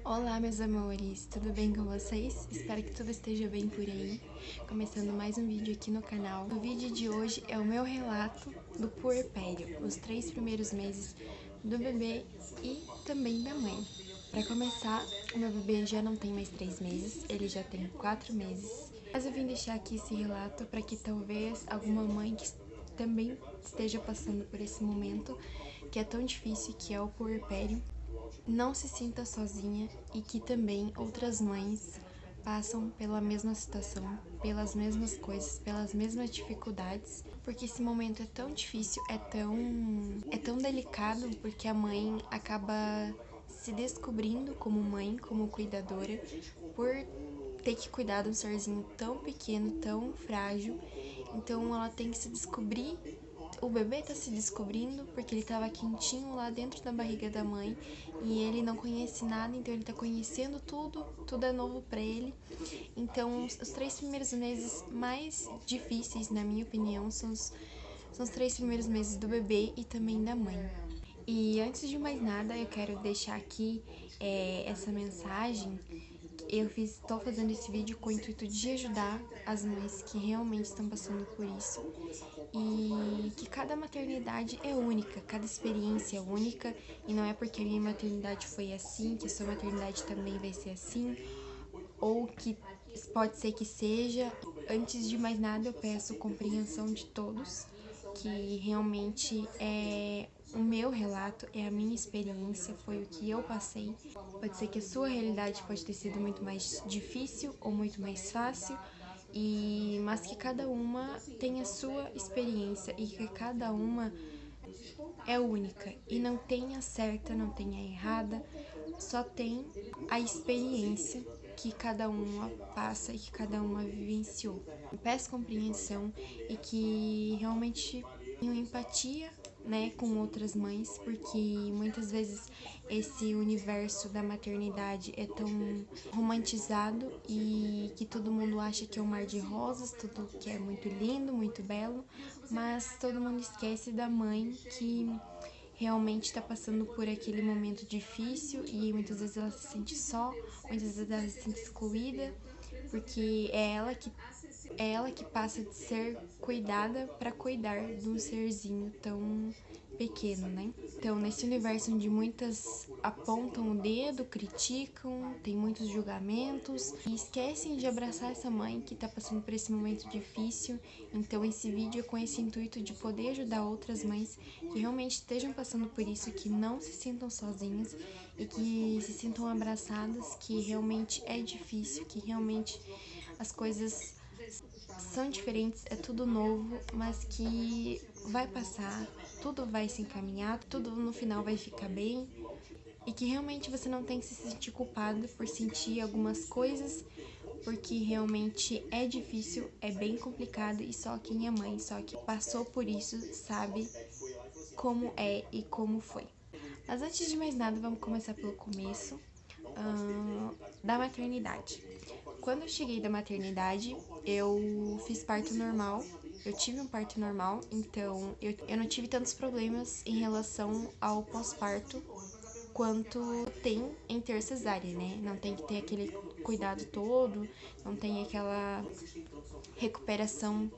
Olá, meus amores, tudo bem com vocês? Espero que tudo esteja bem por aí. Começando mais um vídeo aqui no canal. O vídeo de hoje é o meu relato do puerpério, os 3 primeiros meses do bebê e também da mãe. Para começar, o meu bebê já não tem mais 3 meses, ele já tem 4 meses. Mas eu vim deixar aqui esse relato para que talvez alguma mãe que também esteja passando por esse momento que é tão difícil, que é o puerpério, não se sinta sozinha e que também outras mães passam pela mesma situação, pelas mesmas coisas, pelas mesmas dificuldades, porque esse momento é tão difícil, é tão delicado, porque a mãe acaba se descobrindo como mãe, como cuidadora, por ter que cuidar de um serzinho tão pequeno, tão frágil. Então ela tem que se descobrir. O bebê tá se descobrindo porque ele tava quentinho lá dentro da barriga da mãe e ele não conhece nada, então ele tá conhecendo tudo, tudo é novo pra ele. Então, os 3 primeiros meses mais difíceis, na minha opinião, são os 3 primeiros meses do bebê e também da mãe. E antes de mais nada, eu quero deixar aqui essa mensagem. Estou fazendo esse vídeo com o intuito de ajudar as mães que realmente estão passando por isso, e que cada maternidade é única, cada experiência é única, e não é porque a minha maternidade foi assim que a sua maternidade também vai ser assim, ou que pode ser que seja. Antes de mais nada, eu peço compreensão de todos, que realmente é o meu relato, é a minha experiência, foi o que eu passei. Pode ser que a sua realidade pode ter sido muito mais difícil ou muito mais fácil, mas que cada uma tem a sua experiência e que cada uma é única e não tem a certa, não tem a errada, só tem a experiência que cada uma passa e que cada uma vivenciou. Peço compreensão e que realmente tenham empatia, né, com outras mães, porque muitas vezes esse universo da maternidade é tão romantizado e que todo mundo acha que é um mar de rosas, tudo que é muito lindo, muito belo, mas todo mundo esquece da mãe que realmente está passando por aquele momento difícil e muitas vezes ela se sente só, muitas vezes ela se sente excluída, porque é ela que passa de ser cuidada para cuidar de um serzinho tão pequeno, né? Então, nesse universo onde muitas apontam o dedo, criticam, tem muitos julgamentos e esquecem de abraçar essa mãe que tá passando por esse momento difícil. Então, esse vídeo é com esse intuito de poder ajudar outras mães que realmente estejam passando por isso, que não se sintam sozinhas e que se sintam abraçadas, que realmente é difícil, que realmente as coisas são diferentes, é tudo novo, mas que vai passar, tudo vai se encaminhar, tudo no final vai ficar bem, e que realmente você não tem que se sentir culpado por sentir algumas coisas, porque realmente é difícil, é bem complicado, e só quem é mãe, só quem passou por isso sabe como é e como foi. Mas antes de mais nada, vamos começar pelo começo da maternidade. Quando eu cheguei da maternidade, eu fiz parto normal, eu tive um parto normal, então eu não tive tantos problemas em relação ao pós-parto quanto tem em ter cesárea, né? Não tem que ter aquele cuidado todo, não tem aquela recuperação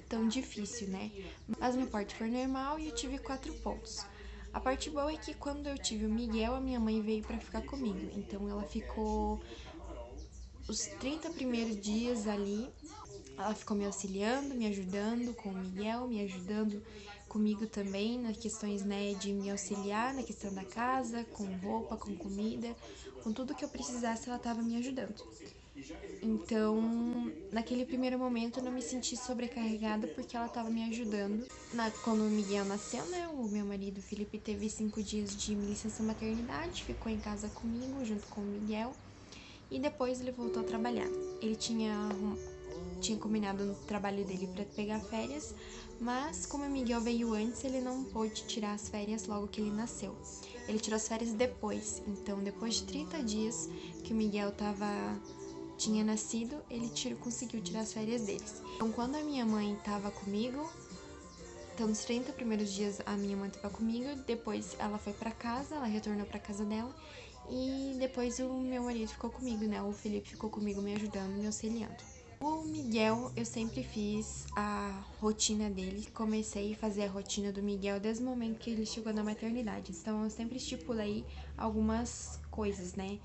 tão difícil, né? Mas meu parto foi normal e eu tive 4 pontos. A parte boa é que quando eu tive o Miguel, a minha mãe veio pra ficar comigo. Então ela ficou os 30 primeiros dias ali, ela ficou me auxiliando, me ajudando com o Miguel, me ajudando comigo também nas questões, né, de me auxiliar na questão da casa, com roupa, com comida, com tudo que eu precisasse, ela estava me ajudando. Então, naquele primeiro momento eu não me senti sobrecarregada porque ela estava me ajudando. Quando o Miguel nasceu, né, o meu marido Felipe teve 5 dias de licença maternidade, ficou em casa comigo junto com o Miguel e depois ele voltou a trabalhar. Ele tinha combinado no trabalho dele para pegar férias, mas como o Miguel veio antes, ele não pôde tirar as férias logo que ele nasceu. Ele tirou as férias depois, então depois de 30 dias que o Miguel tinha nascido, ele conseguiu tirar as férias deles. Então, quando a minha mãe estava comigo, então nos 30 primeiros dias a minha mãe estava comigo, depois ela foi para casa, ela retornou para casa dela, e depois o meu marido ficou comigo, né? O Felipe ficou comigo me ajudando, me auxiliando. O Miguel, eu sempre fiz a rotina dele. Comecei a fazer a rotina do Miguel desde o momento que ele chegou na maternidade. Então, eu sempre estipulei algumas coisas, né?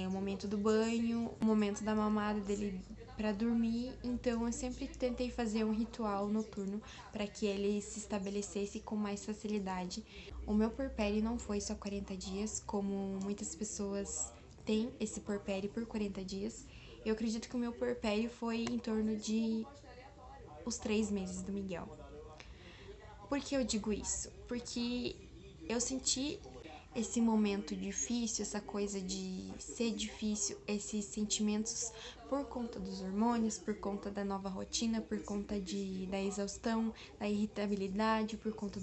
O momento do banho, o momento da mamada dele para dormir. Então, eu sempre tentei fazer um ritual noturno para que ele se estabelecesse com mais facilidade. O meu puerpério não foi só 40 dias, como muitas pessoas têm esse puerpério por 40 dias. Eu acredito que o meu puerpério foi em torno de os 3 meses do Miguel. Por que eu digo isso? Porque eu senti esse momento difícil, essa coisa de ser difícil, esses sentimentos por conta dos hormônios, por conta da nova rotina, por conta da exaustão, da irritabilidade, por conta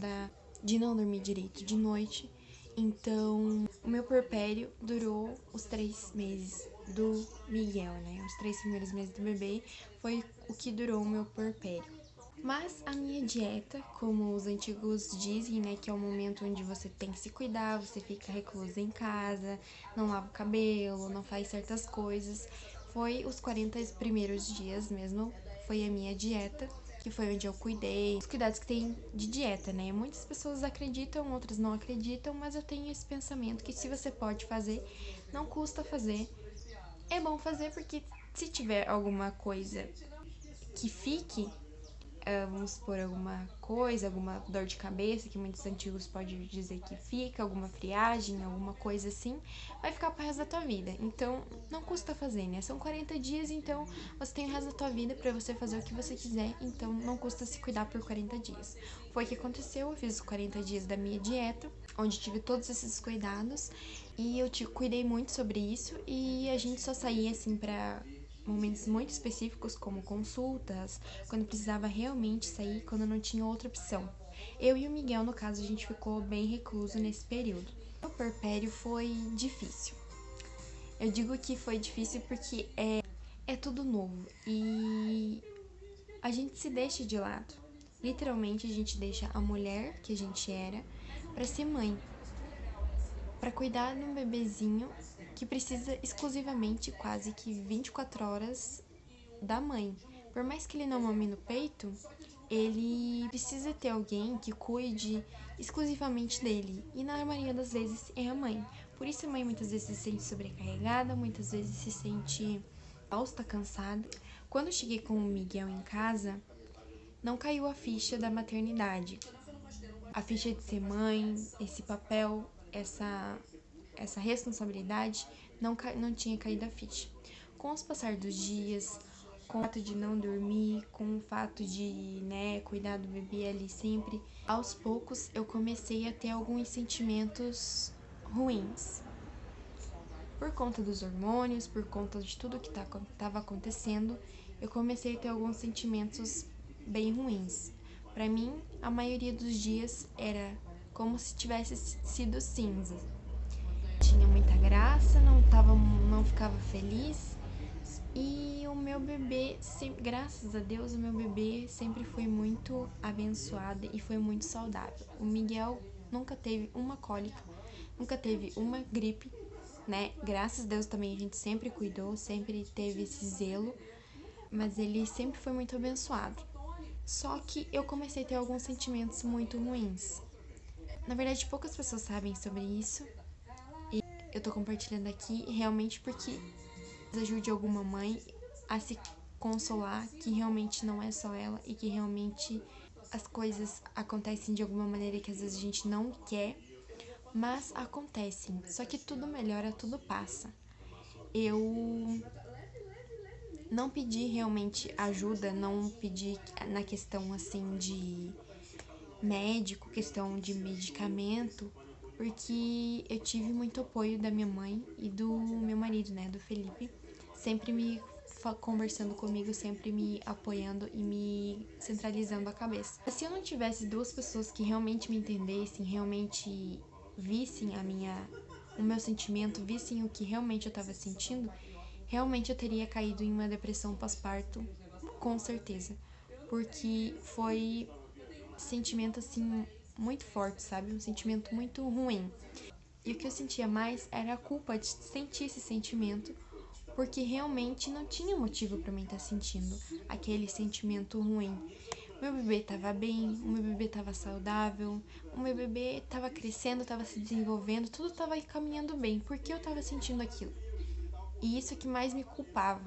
de não dormir direito de noite. Então, o meu puerpério durou os 3 meses do Miguel, né? Os 3 primeiros meses do bebê foi o que durou o meu puerpério. Mas a minha dieta, como os antigos dizem, né, que é o momento onde você tem que se cuidar, você fica reclusa em casa, não lava o cabelo, não faz certas coisas, foi os 40 primeiros dias mesmo, foi a minha dieta, que foi onde eu cuidei. Os cuidados que tem de dieta, né? Muitas pessoas acreditam, outras não acreditam, mas eu tenho esse pensamento que se você pode fazer, não custa fazer. É bom fazer porque se tiver alguma coisa que fique, vamos supor, alguma coisa, alguma dor de cabeça, que muitos antigos podem dizer que fica, alguma friagem, alguma coisa assim, vai ficar pro resto da tua vida. Então, não custa fazer, né? São 40 dias, então você tem o resto da tua vida pra você fazer o que você quiser, então não custa se cuidar por 40 dias. Foi o que aconteceu, eu fiz os 40 dias da minha dieta, onde tive todos esses cuidados, e eu te cuidei muito sobre isso, e a gente só saía assim pra momentos muito específicos, como consultas, quando precisava realmente sair, quando não tinha outra opção. Eu e o Miguel, no caso, a gente ficou bem recluso nesse período. O puerpério foi difícil. Eu digo que foi difícil porque é tudo novo e a gente se deixa de lado. Literalmente, a gente deixa a mulher que a gente era para ser mãe, para cuidar de um bebezinho que precisa exclusivamente, quase que 24 horas da mãe. Por mais que ele não mame no peito, ele precisa ter alguém que cuide exclusivamente dele. E na maioria das vezes é a mãe. Por isso a mãe muitas vezes se sente sobrecarregada, muitas vezes se sente exausta, cansada. Quando eu cheguei com o Miguel em casa, não caiu a ficha da maternidade. A ficha de ser mãe, esse papel, essa responsabilidade, não tinha caído a ficha. Com os passar dos dias, com o fato de não dormir, com o fato de, né, cuidar do bebê ali sempre, aos poucos eu comecei a ter alguns sentimentos ruins. Por conta dos hormônios, por conta de tudo que estava acontecendo, eu comecei a ter alguns sentimentos bem ruins. Para mim, a maioria dos dias era como se tivesse sido cinza. Tinha muita graça, não ficava feliz. E o meu bebê, graças a Deus, o meu bebê sempre foi muito abençoado e foi muito saudável. O Miguel nunca teve uma cólica, nunca teve uma gripe, né? Graças a Deus também a gente sempre cuidou, sempre teve esse zelo, mas ele sempre foi muito abençoado. Só que eu comecei a ter alguns sentimentos muito ruins. Na verdade, poucas pessoas sabem sobre isso. E eu tô compartilhando aqui realmente porque ajude alguma mãe a se consolar que realmente não é só ela e que realmente as coisas acontecem de alguma maneira que às vezes a gente não quer, mas acontecem. Só que tudo melhora, tudo passa. Eu não pedi realmente ajuda, não pedi na questão assim de médico, questão de medicamento, porque eu tive muito apoio da minha mãe e do meu marido, né, do Felipe, sempre me conversando comigo, sempre me apoiando e me centralizando a cabeça. Se eu não tivesse duas pessoas que realmente me entendessem, realmente vissem o meu sentimento, vissem o que realmente eu estava sentindo, realmente eu teria caído em uma depressão pós-parto, com certeza, porque foi sentimento assim muito forte, sabe? Um sentimento muito ruim. E o que eu sentia mais era a culpa de sentir esse sentimento, porque realmente não tinha motivo para mim estar sentindo aquele sentimento ruim. Meu bebê estava bem, o meu bebê estava saudável, o meu bebê estava crescendo, estava se desenvolvendo, tudo estava caminhando bem. Por que eu estava sentindo aquilo? E isso é que mais me culpava.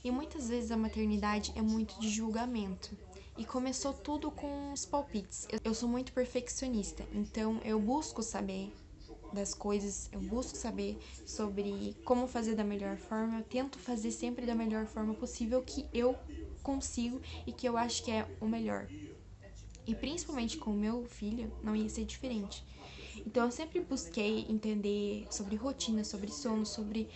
E muitas vezes a maternidade é muito de julgamento. E começou tudo com os palpites. Eu sou muito perfeccionista, então eu busco saber das coisas, eu busco saber sobre como fazer da melhor forma, eu tento fazer sempre da melhor forma possível que eu consigo e que eu acho que é o melhor. E principalmente com o meu filho, não ia ser diferente. Então eu sempre busquei entender sobre rotina, sobre sono, sobre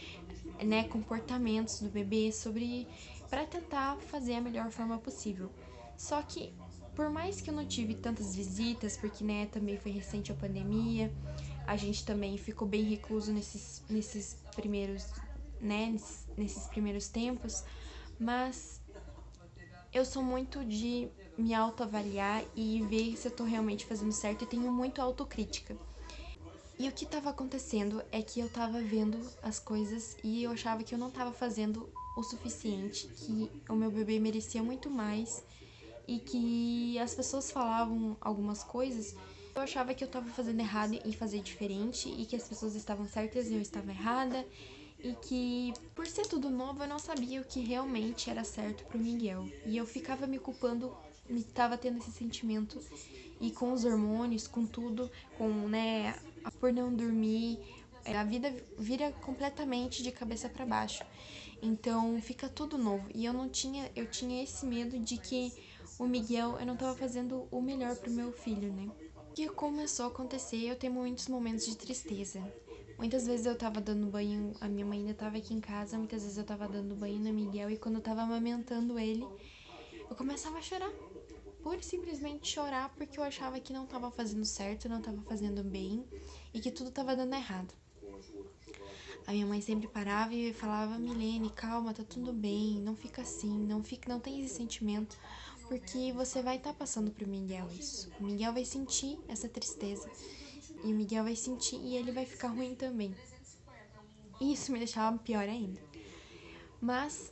comportamentos do bebê, sobre para tentar fazer a melhor forma possível. Só que por mais que eu não tive tantas visitas, porque também foi recente a pandemia, a gente também ficou bem recluso nesses primeiros, nesses primeiros tempos, mas eu sou muito de me autoavaliar e ver se eu tô realmente fazendo certo e tenho muito autocrítica. E o que estava acontecendo é que eu estava vendo as coisas e eu achava que eu não estava fazendo o suficiente, que o meu bebê merecia muito mais e que as pessoas falavam algumas coisas, eu achava que eu estava fazendo errado e fazer diferente e que as pessoas estavam certas e eu estava errada e que por ser tudo novo eu não sabia o que realmente era certo pro Miguel e eu ficava me culpando, me estava tendo esse sentimento e com os hormônios, com tudo, com por não dormir, a vida vira completamente de cabeça para baixo. Então fica tudo novo. E eu tinha esse medo de que o Miguel, eu não tava fazendo o melhor pro meu filho, né? O que começou a acontecer, eu tenho muitos momentos de tristeza. Muitas vezes eu tava dando banho, a minha mãe ainda tava aqui em casa, muitas vezes eu tava dando banho no Miguel e quando eu tava amamentando ele, eu começava a chorar. Pura e simplesmente chorar porque eu achava que não tava fazendo certo, não tava fazendo bem e que tudo tava dando errado. A minha mãe sempre parava e falava: Milene, calma, tá tudo bem, não fica assim, não tem esse sentimento, porque você vai estar passando pro Miguel isso. O Miguel vai sentir essa tristeza e o Miguel vai sentir e ele vai ficar ruim também. E isso me deixava pior ainda. Mas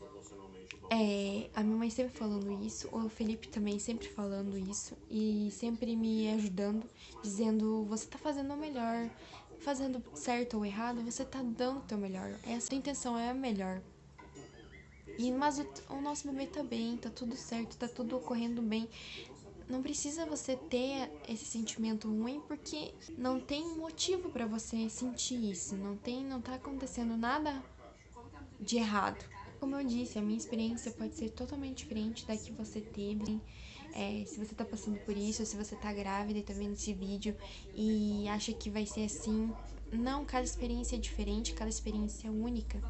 a minha mãe sempre falando isso, o Felipe também sempre falando isso e sempre me ajudando, dizendo: você tá fazendo o melhor, fazendo certo ou errado, você tá dando o teu melhor, essa intenção é a melhor. Mas o nosso bebê tá bem, tá tudo certo, tá tudo ocorrendo bem. Não precisa você ter esse sentimento ruim porque não tem motivo para você sentir isso, não tá acontecendo nada de errado. Como eu disse, a minha experiência pode ser totalmente diferente da que você teve. Se você tá passando por isso, se você tá grávida e tá vendo esse vídeo e acha que vai ser assim, não, cada experiência é diferente, cada experiência é única.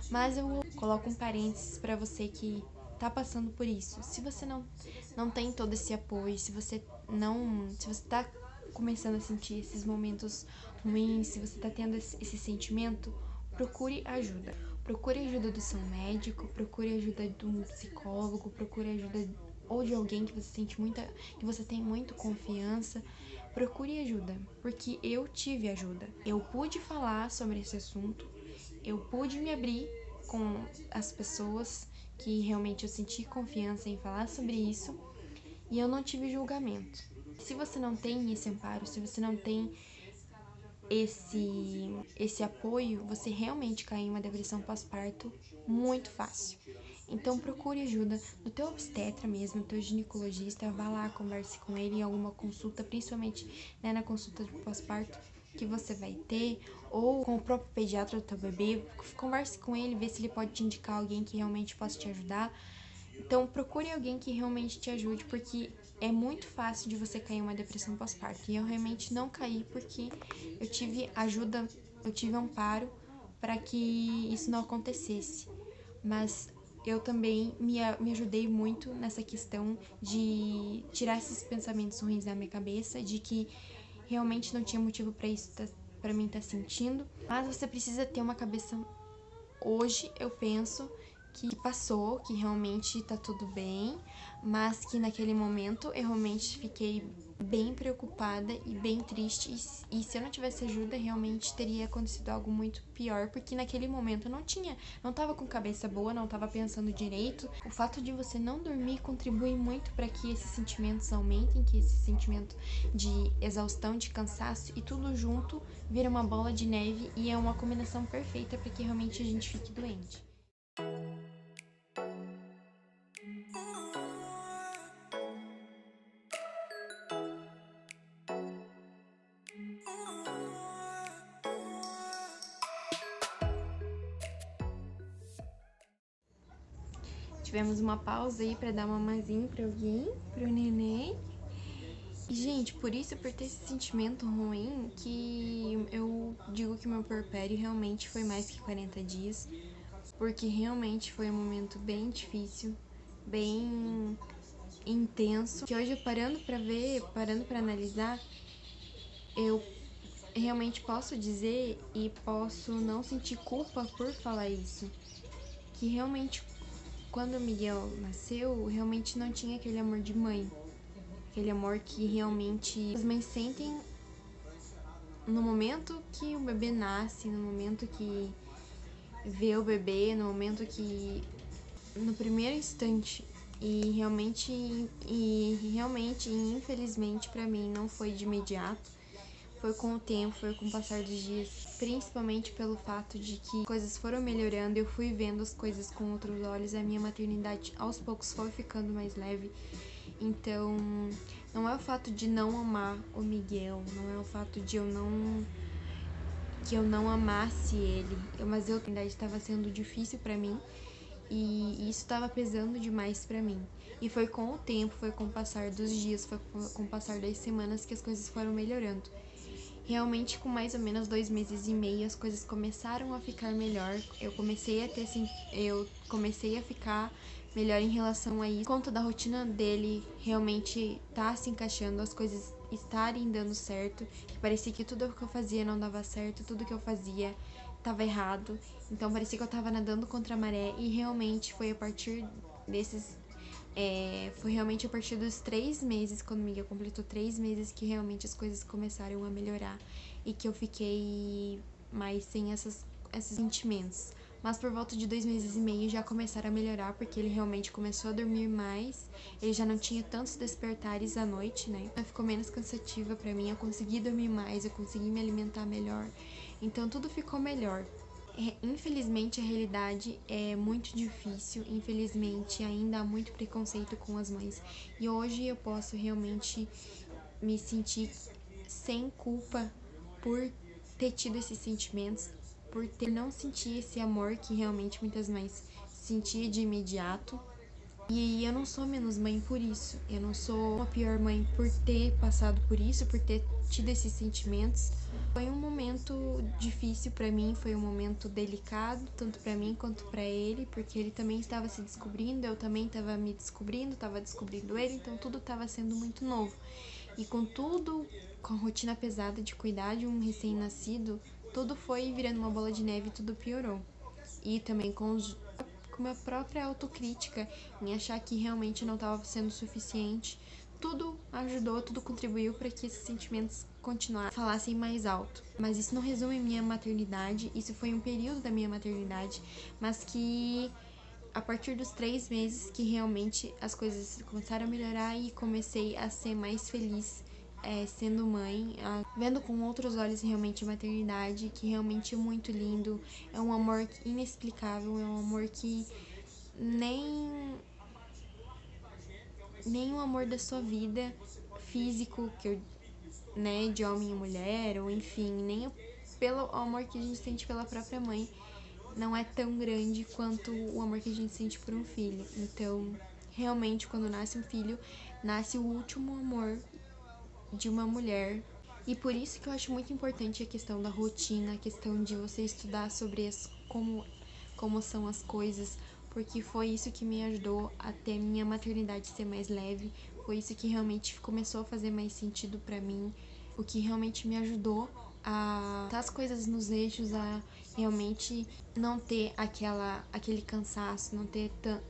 Mas eu coloco um parênteses para você que tá passando por isso. Se você não tem todo esse apoio, se você tá começando a sentir esses momentos ruins, se você tá tendo esse sentimento, procure ajuda. Procure ajuda do seu médico, procure ajuda de um psicólogo, procure ajuda ou de alguém que você tem muito confiança. Procure ajuda, porque eu tive ajuda. Eu pude falar sobre esse assunto, eu pude me abrir com as pessoas que realmente eu senti confiança em falar sobre isso e eu não tive julgamento. Se você não tem esse amparo, se você não tem esse apoio, você realmente cai em uma depressão pós-parto muito fácil. Então procure ajuda do teu obstetra mesmo, do teu ginecologista, vá lá, converse com ele em alguma consulta, principalmente na consulta de pós-parto que você vai ter, ou com o próprio pediatra do teu bebê, converse com ele, vê se ele pode te indicar alguém que realmente possa te ajudar. Então procure alguém que realmente te ajude, porque é muito fácil de você cair em uma depressão pós-parto. E eu realmente não caí porque eu tive ajuda, eu tive amparo para que isso não acontecesse. Mas eu também me ajudei muito nessa questão de tirar esses pensamentos ruins da minha cabeça, de que realmente não tinha motivo para isso, para mim estar sentindo. Mas você precisa ter uma cabeça. Hoje eu penso que passou, que realmente tá tudo bem, mas que naquele momento eu realmente fiquei bem preocupada e bem triste, e se eu não tivesse ajuda, realmente teria acontecido algo muito pior, porque naquele momento eu não tava com cabeça boa, não tava pensando direito. O fato de você não dormir contribui muito para que esses sentimentos aumentem, que esse sentimento de exaustão, de cansaço, e tudo junto vira uma bola de neve, e é uma combinação perfeita para que realmente a gente fique doente. Tivemos uma pausa aí pra dar mamazinho pra alguém, pro neném. E, gente, por ter esse sentimento ruim, que eu digo que meu puerpério realmente foi mais que 40 dias. Porque realmente foi um momento bem difícil, bem intenso. Que hoje, parando pra analisar, eu realmente posso dizer e posso não sentir culpa por falar isso. Que realmente, quando o Miguel nasceu, realmente não tinha aquele amor de mãe. Aquele amor que realmente as mães sentem no momento que o bebê nasce, no momento que vê o bebê, no momento que... no primeiro instante. E realmente, infelizmente pra mim, não foi de imediato. Foi com o tempo, foi com o passar dos dias, principalmente pelo fato de que coisas foram melhorando, eu fui vendo as coisas com outros olhos, a minha maternidade aos poucos foi ficando mais leve. Então, não é o fato de não amar o Miguel, não é o fato de que eu não amasse ele, mas a maternidade estava sendo difícil pra mim e isso estava pesando demais pra mim. E foi com o tempo, foi com o passar dos dias, foi com o passar das semanas que as coisas foram melhorando. Realmente, com mais ou menos 2 meses e meio, as coisas começaram a ficar melhor. Eu comecei a ficar melhor em relação a isso. Por conta da rotina dele realmente tá se encaixando, as coisas estarem dando certo. Parecia que tudo que eu fazia não dava certo, tudo que eu fazia tava errado. Então parecia que eu tava nadando contra a maré, e realmente foi a partir desses... foi realmente a partir dos 3 meses, quando o Miguel completou 3 meses, que realmente as coisas começaram a melhorar e que eu fiquei mais sem esses sentimentos. Mas por volta de 2 meses e meio já começaram a melhorar, porque ele realmente começou a dormir mais, ele já não tinha tantos despertares à noite, né? Ficou menos cansativa pra mim, eu consegui dormir mais, eu consegui me alimentar melhor, então tudo ficou melhor. Infelizmente, a realidade é muito difícil, infelizmente ainda há muito preconceito com as mães, e hoje eu posso realmente me sentir sem culpa por ter tido esses sentimentos, por não sentir esse amor que realmente muitas mães sentiam de imediato. E eu não sou menos mãe por isso, eu não sou uma pior mãe por ter passado por isso, por ter tido esses sentimentos. Foi um momento difícil pra mim, foi um momento delicado, tanto pra mim quanto pra ele, porque ele também estava se descobrindo, eu também estava me descobrindo, estava descobrindo ele, então tudo estava sendo muito novo. E com tudo, com a rotina pesada de cuidar de um recém-nascido, tudo foi virando uma bola de neve e tudo piorou. E também com a própria autocrítica, em achar que realmente não estava sendo suficiente, tudo ajudou, tudo contribuiu para que esses sentimentos falassem mais alto. Mas isso não resume minha maternidade, isso foi um período da minha maternidade, mas que a partir dos 3 meses que realmente as coisas começaram a melhorar e comecei a ser mais feliz sendo mãe, vendo com outros olhos realmente a maternidade, que realmente é muito lindo, é um amor inexplicável, é um amor que nem o amor da sua vida físico, né, de homem e mulher, ou enfim, nem pelo amor que a gente sente pela própria mãe, não é tão grande quanto o amor que a gente sente por um filho. Então, realmente, quando nasce um filho, nasce o último amor de uma mulher. E por isso que eu acho muito importante a questão da rotina, a questão de você estudar sobre como são as coisas, porque foi isso que me ajudou a ter minha maternidade ser mais leve, foi isso que realmente começou a fazer mais sentido pra mim, o que realmente me ajudou a botar as coisas nos eixos, a realmente não ter aquele cansaço,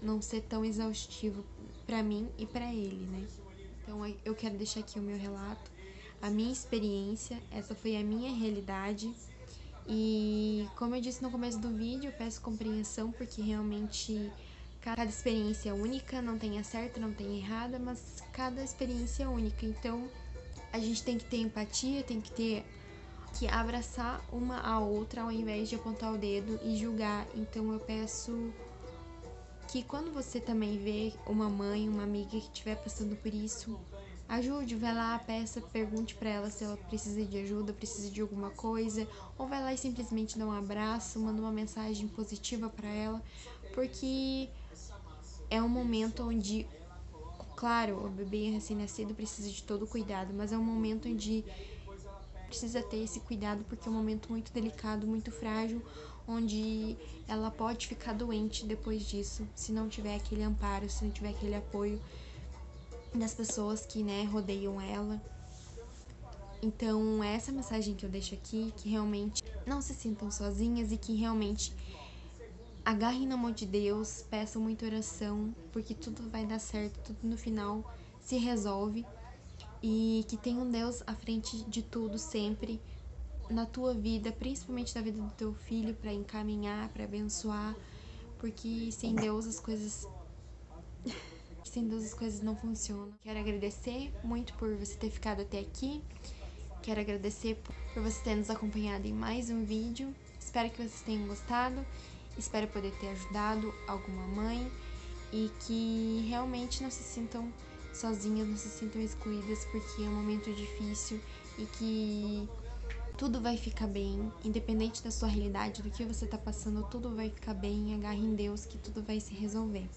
não ser tão exaustivo pra mim e pra ele, né? Então eu quero deixar aqui o meu relato, a minha experiência, essa foi a minha realidade. E como eu disse no começo do vídeo, eu peço compreensão porque realmente cada experiência é única, não tem a certa, não tem a errada, mas cada experiência é única. Então a gente tem que ter empatia, tem que abraçar uma a outra ao invés de apontar o dedo e julgar. Então eu peço que quando você também vê uma mãe, uma amiga que estiver passando por isso, ajude, vai lá, peça, pergunte pra ela se ela precisa de ajuda, precisa de alguma coisa, ou vai lá e simplesmente dá um abraço, manda uma mensagem positiva pra ela, porque é um momento onde, claro, o bebê recém-nascido precisa de todo cuidado, mas é um momento onde precisa ter esse cuidado porque é um momento muito delicado, muito frágil, onde ela pode ficar doente depois disso, se não tiver aquele amparo, se não tiver aquele apoio das pessoas que, né, rodeiam ela. Então, é essa mensagem que eu deixo aqui, que realmente não se sintam sozinhas e que realmente agarrem na mão de Deus, peçam muita oração, porque tudo vai dar certo, tudo no final se resolve. E que tenha um Deus à frente de tudo sempre, na tua vida, principalmente na vida do teu filho, para encaminhar, para abençoar, porque sem Deus as coisas não funcionam. Quero agradecer muito por você ter ficado até aqui. Quero agradecer por você ter nos acompanhado em mais um vídeo. Espero que vocês tenham gostado. Espero poder ter ajudado alguma mãe e que realmente não se sintam sozinhas, não se sintam excluídas, porque é um momento difícil e que tudo vai ficar bem, independente da sua realidade, do que você tá passando, tudo vai ficar bem, agarre em Deus que tudo vai se resolver.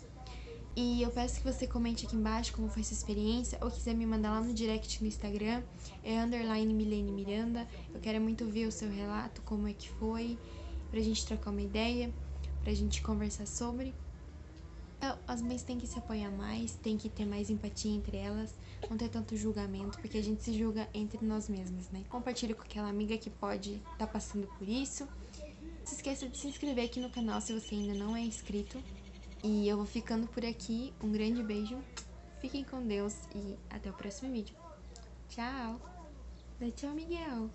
E eu peço que você comente aqui embaixo como foi sua experiência, ou quiser me mandar lá no direct no Instagram, é _Milene_Miranda. Eu quero muito ver o seu relato, como é que foi, pra gente trocar uma ideia, pra gente conversar sobre. As mães têm que se apoiar mais, tem que ter mais empatia entre elas, não ter tanto julgamento, porque a gente se julga entre nós mesmas, né? Compartilhe com aquela amiga que pode estar passando por isso. Não se esqueça de se inscrever aqui no canal se você ainda não é inscrito. E eu vou ficando por aqui, um grande beijo, fiquem com Deus e até o próximo vídeo. Tchau! Dá tchau, Miguel!